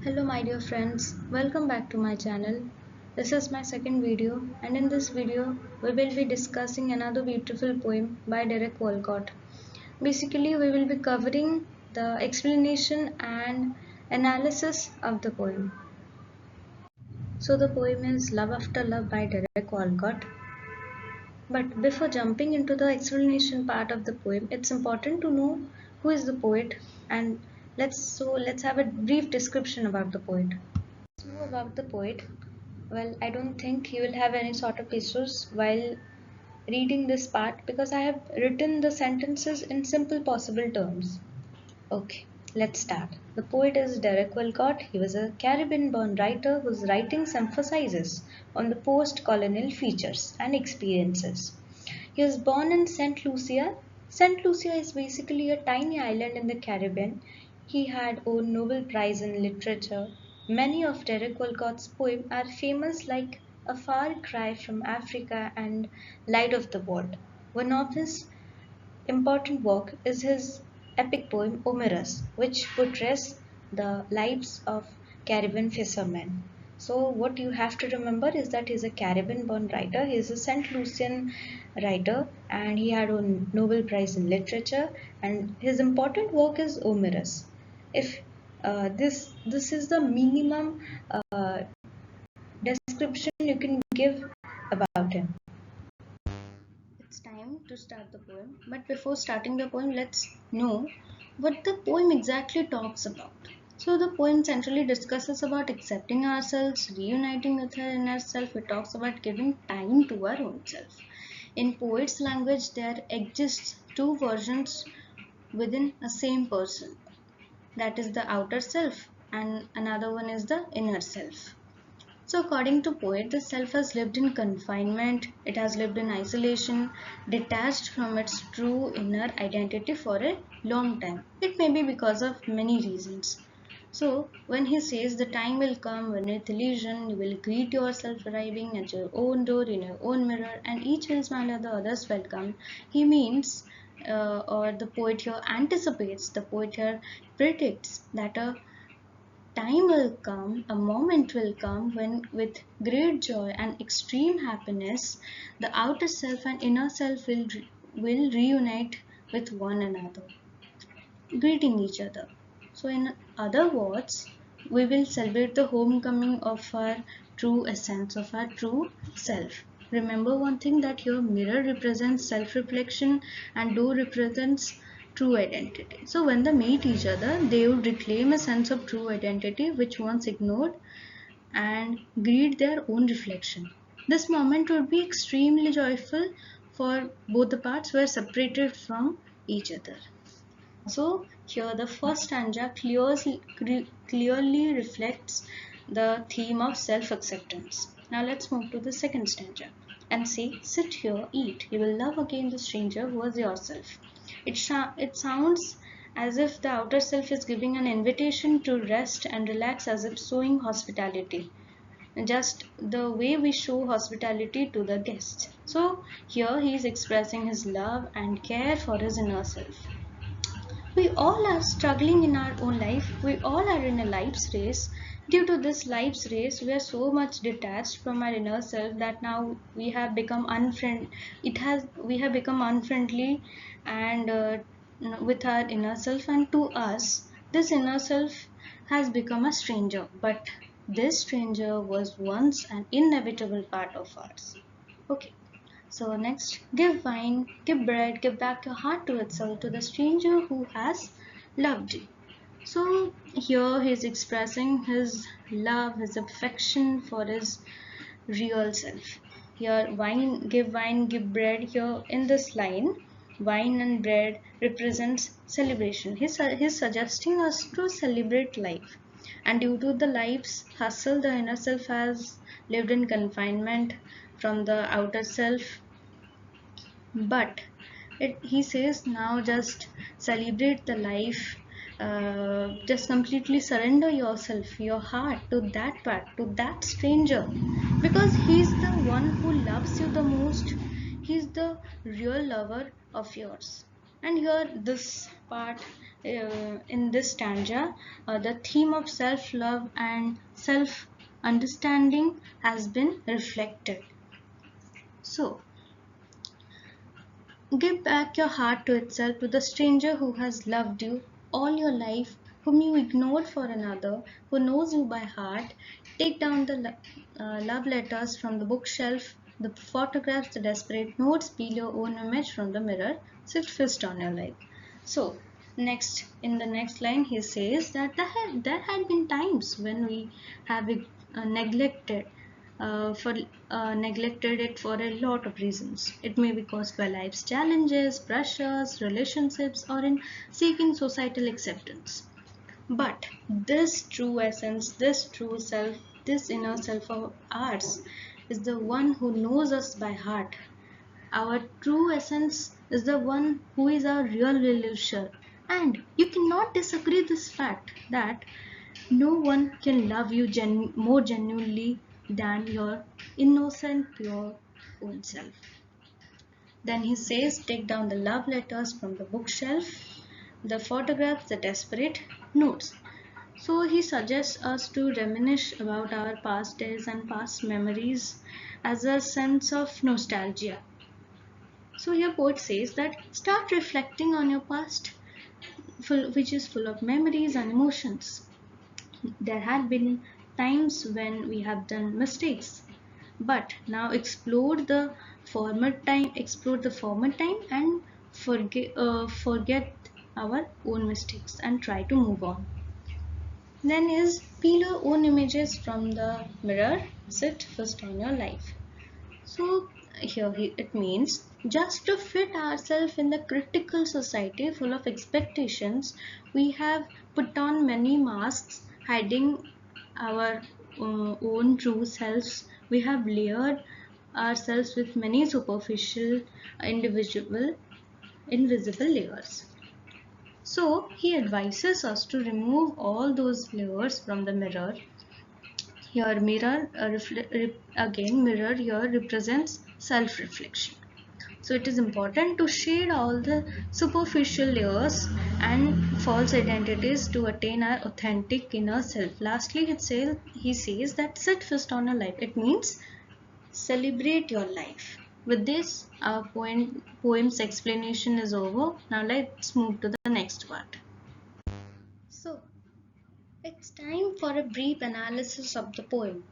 Hello my dear friends, welcome back to my channel. This is my second video and in this video we will be discussing another beautiful poem by Derek Walcott. Basically we will be covering the explanation and analysis of the poem. So the poem is Love After Love by Derek Walcott. But before jumping into the explanation part of the poem, it's important to know who is the poet and let's have a brief description about the poet. Know about the poet. Well, I don't think you will have any sort of issues while reading this part because I have written the sentences in simple possible terms. Okay, let's start. The poet is Derek Walcott. He was a Caribbean-born writer whose writings emphasizes on the post-colonial features and experiences. He was born in St. Lucia. St. Lucia is basically a tiny island in the Caribbean. He had won Nobel Prize in Literature. Many of Derek Walcott's poems are famous like A Far Cry from Africa and Light of the World. One of his important work is his epic poem Omerus, which portrays the lives of Caribbean fishermen. So what you have to remember is that he's a Caribbean-born writer. He is a St. Lucian writer and he had won Nobel Prize in Literature and his important work is Omerus. If this is the minimum description you can give about him. It's time to start the poem, but before starting the poem, let's know what the poem exactly talks about. So the poem centrally discusses about accepting ourselves, reuniting with our inner self. It talks about giving time to our own self. In poet's language, there exists two versions within a same person. That is the outer self and another one is the inner self. So according to poet, the self has lived in confinement, it has lived in isolation, detached from its true inner identity for a long time. It may be because of many reasons. So when he says the time will come when with illusion you will greet yourself arriving at your own door in your own mirror and each will smile at the other's welcome, he means or the poet here anticipates, the poet here predicts that a time will come, a moment will come when with great joy and extreme happiness, the outer self and inner self will reunite with one another, greeting each other. So in other words, we will celebrate the homecoming of our true essence, of our true self. Remember one thing that your mirror represents self-reflection and door represents true identity. So when they meet each other, they would reclaim a sense of true identity which once ignored and greet their own reflection. This moment would be extremely joyful for both the parts were separated from each other. So here the first stanza clearly reflects the theme of self-acceptance. Now let's move to the second stanza and say, sit here, eat, you will love again the stranger who was yourself. It sounds as if the outer self is giving an invitation to rest and relax as if showing hospitality. Just the way we show hospitality to the guest. So here he is expressing his love and care for his inner self. We all are struggling in our own life. We all are in a life's race. Due to this life's race, we are so much detached from our inner self that now we have become we have become unfriendly and with our inner self, and to us, this inner self has become a stranger. But this stranger was once an inevitable part of us. Okay. So next, give wine, give bread, give back your heart to itself to the stranger who has loved you. So here he is expressing his love, his affection for his real self. Here wine, give bread. Here in this line, wine and bread represents celebration. He's suggesting us to celebrate life. And due to the life's hustle, the inner self has lived in confinement from the outer self, but he says now just celebrate the life, just completely surrender yourself, your heart to that part, to that stranger, because he's the one who loves you the most. He's the real lover of yours. And here this part in this stanza, the theme of self-love and self-understanding has been reflected. So, give back your heart to itself, to the stranger who has loved you all your life, whom you ignored for another, who knows you by heart. Take down the love letters from the bookshelf, the photographs, the desperate notes, peel your own image from the mirror, sit fist on your life. So, next in the next line, he says that there had been times when we have neglected for neglected it for a lot of reasons. It may be caused by life's challenges, pressures, relationships, or in seeking societal acceptance. But this true essence, this true self, this inner self of ours is the one who knows us by heart. Our true essence is the one who is our real illusion. And you cannot disagree this fact that no one can love you more genuinely than your innocent, pure own self. Then he says, take down the love letters from the bookshelf, the photographs, the desperate notes. So he suggests us to reminisce about our past days and past memories as a sense of nostalgia. So here poet says that start reflecting on your past, which is full of memories and emotions. There had been times when we have done mistakes, but now explore the former time and forget our own mistakes and try to move on. Then is peel your own images from the mirror, sit first on your life. So here it means just to fit ourselves in the critical society full of expectations, we have put on many masks hiding our own true selves. We have layered ourselves with many superficial, invisible layers. So he advises us to remove all those layers from the mirror. Here mirror mirror here represents self-reflection. So it is important to shade all the superficial layers and false identities to attain our authentic inner self. Lastly, he says that sit first on your life. It means celebrate your life. With this, our poem's explanation is over. Now let's move to the next part. So, it's time for a brief analysis of the poem.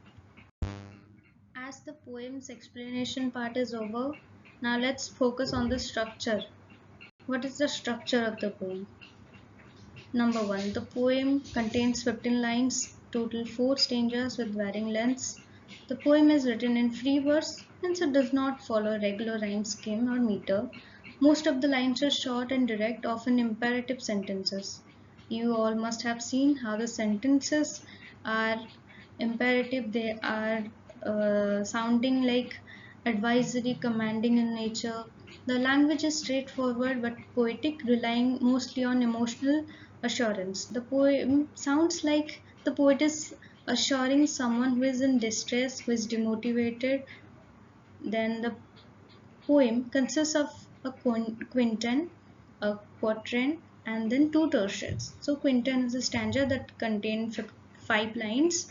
As the poem's explanation part is over, now let's focus on the structure. What is the structure of the poem? Number 1. The poem contains 15 lines, total 4 stanzas with varying lengths. The poem is written in free verse, hence it does not follow a regular rhyme scheme or meter. Most of the lines are short and direct, often imperative sentences. You all must have seen how the sentences are imperative. They are sounding like advisory, commanding in nature. The language is straightforward but poetic, relying mostly on emotional assurance. The poem sounds like the poet is assuring someone who is in distress, who is demotivated. Then the poem consists of a quintain, a quatrain, and then 2 tertiaries. So quintain is a stanza that contains 5 lines.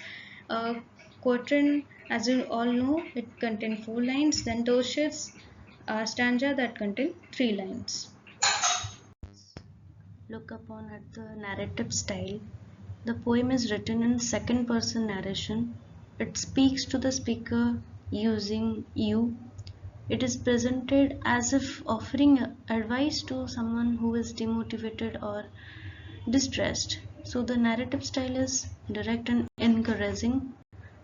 A quatrain, as you all know, it contains 4 lines. Then tertiaries are stanza that contain 3 lines. Look upon at the narrative style. The poem is written in second person narration. It speaks to the speaker using you. It is presented as if offering advice to someone who is demotivated or distressed. So the narrative style is direct and encouraging.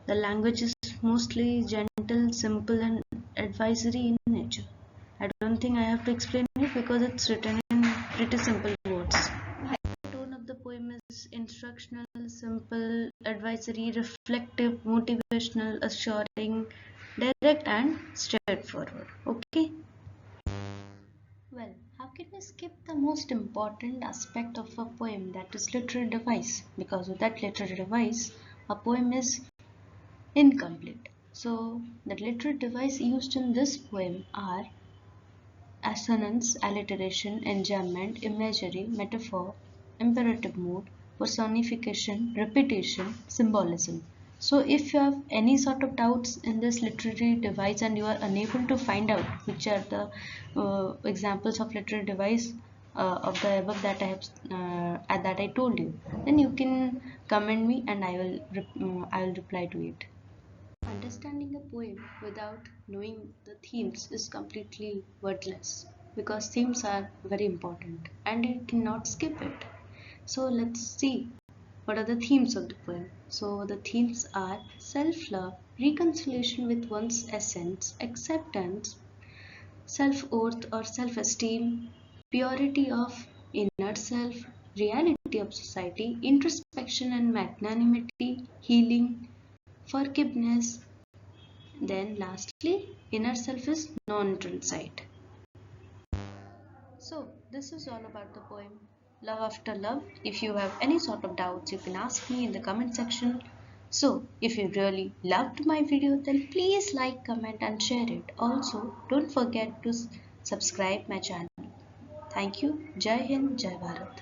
The language is mostly gentle, simple, and advisory in nature. I don't think I have to explain it because it's written in pretty simple words. The tone of the poem is instructional, simple, advisory, reflective, motivational, assuring, direct, and straightforward. Okay? Well, how can we skip the most important aspect of a poem, that is literary device? Because without literary device, a poem is incomplete. So, the literary device used in this poem are assonance, alliteration, enjambment, imagery, metaphor, imperative mood, personification, repetition, symbolism. So if you have any sort of doubts in this literary device and you are unable to find out which are the examples of literary device of the above that that I told you, then you can comment me and I will reply to it. Understanding a poem without knowing the themes is completely worthless because themes are very important and you cannot skip it. So let's see what are the themes of the poem. So the themes are self-love, reconciliation with one's essence, acceptance, self-worth or self-esteem, purity of inner self, reality of society, introspection and magnanimity, healing, forgiveness, then lastly, inner self is non-neutral side. So this is all about the poem Love After Love. If you have any sort of doubts, you can ask me in the comment section. So if you really loved my video, then please like, comment and share it. Also, don't forget to subscribe my channel. Thank you. Jai Hind, Jai Bharat.